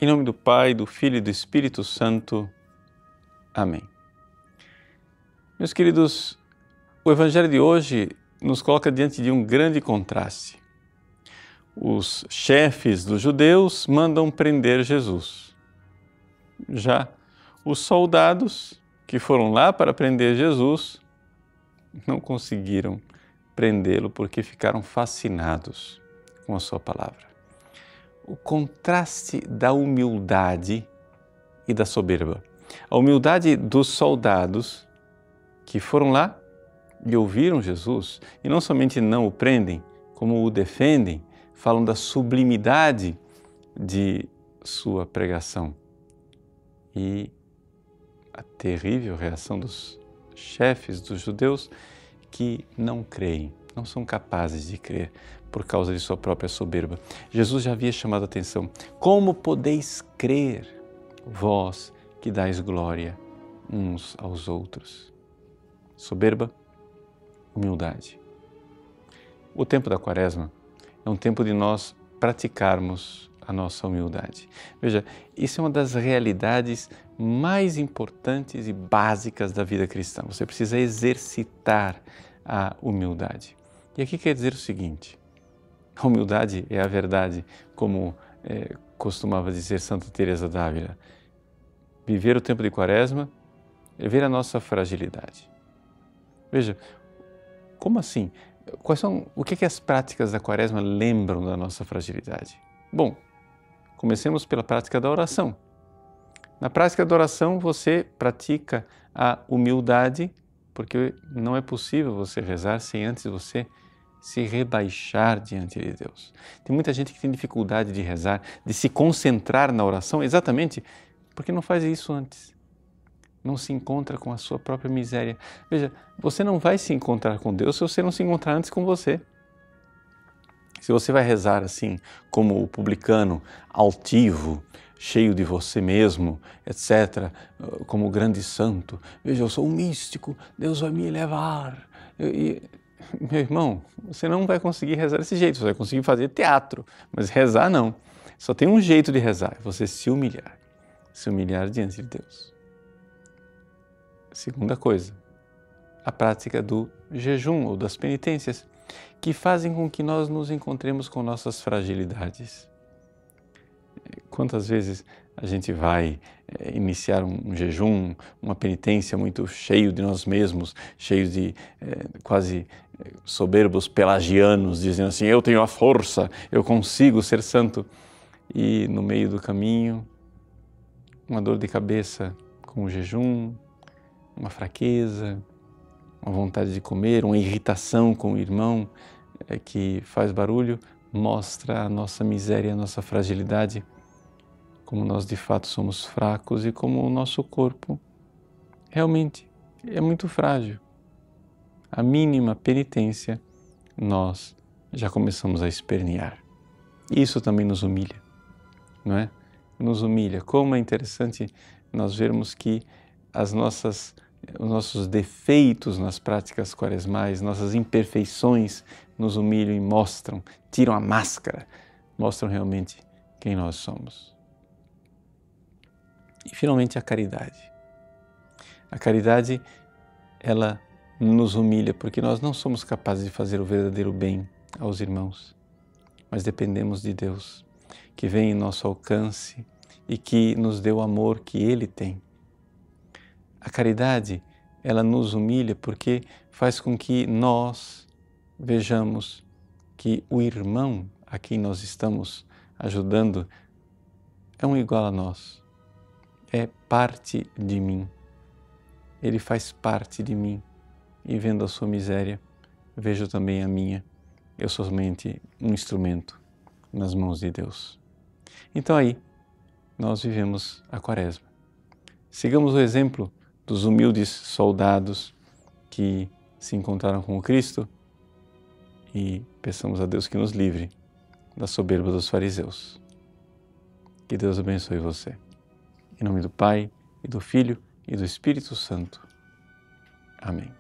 Em nome do Pai, do Filho e do Espírito Santo. Amém. Meus queridos, o Evangelho de hoje nos coloca diante de um grande contraste. Os chefes dos judeus mandam prender Jesus. Já os soldados que foram lá para prender Jesus não conseguiram prendê-lo porque ficaram fascinados com a sua palavra. O contraste da humildade e da soberba. A humildade dos soldados que foram lá e ouviram Jesus e não somente não o prendem, como o defendem, falam da sublimidade de sua pregação. E a terrível reação dos chefes dos judeus que não creem, não são capazes de crer por causa de sua própria soberba. Jesus já havia chamado a atenção. Como podeis crer, vós que dais glória uns aos outros? Soberba, humildade. O tempo da Quaresma é um tempo de nós praticarmos a nossa humildade. Veja, isso é uma das realidades mais importantes e básicas da vida cristã. Você precisa exercitar a humildade. E aqui quer dizer o seguinte: a humildade é a verdade, como costumava dizer Santa Teresa d'Ávila. Viver o tempo de Quaresma é ver a nossa fragilidade. Veja, como assim? O que as práticas da Quaresma lembram da nossa fragilidade? Bom, comecemos pela prática da oração. Na prática da oração você pratica a humildade, porque não é possível você rezar sem antes você se rebaixar diante de Deus. Tem muita gente que tem dificuldade de rezar, de se concentrar na oração, exatamente porque não faz isso antes. Não se encontra com a sua própria miséria. Veja, você não vai se encontrar com Deus se você não se encontrar antes com você. Se você vai rezar assim, como o publicano, altivo, cheio de você mesmo, etc., como o grande santo, veja, eu sou um místico, Deus vai me elevar. Meu irmão, você não vai conseguir rezar desse jeito, você vai conseguir fazer teatro, mas rezar não. Só tem um jeito de rezar, é você se humilhar diante de Deus. Segunda coisa, a prática do jejum ou das penitências, que fazem com que nós nos encontremos com nossas fragilidades. Quantas vezes a gente vai iniciar um jejum, uma penitência muito cheio de nós mesmos, cheio de quase soberbos pelagianos, dizendo assim, eu tenho a força, eu consigo ser santo. E no meio do caminho, uma dor de cabeça com o jejum, uma fraqueza, uma vontade de comer, uma irritação com o irmão que faz barulho, mostra a nossa miséria, a nossa fragilidade, como nós de fato somos fracos e como o nosso corpo realmente é muito frágil. A mínima penitência, nós já começamos a espernear. Isso também nos humilha, não é? Nos humilha. Como é interessante nós vermos que os nossos defeitos nas práticas quaresmais, nossas imperfeições nos humilham e mostram, tiram a máscara, mostram realmente quem nós somos. E finalmente a caridade. A caridade, ela nos humilha porque nós não somos capazes de fazer o verdadeiro bem aos irmãos, mas dependemos de Deus, que vem em nosso alcance e que nos deu o amor que Ele tem. A caridade, ela nos humilha porque faz com que nós vejamos que o irmão a quem nós estamos ajudando é um igual a nós, é parte de mim, ele faz parte de mim e vendo a sua miséria, vejo também a minha, eu sou somente um instrumento nas mãos de Deus. Então aí, nós vivemos a Quaresma. Sigamos o exemplo dos humildes soldados que se encontraram com o Cristo e peçamos a Deus que nos livre da soberba dos fariseus. Que Deus abençoe você. Em nome do Pai, e do Filho, e do Espírito Santo. Amém.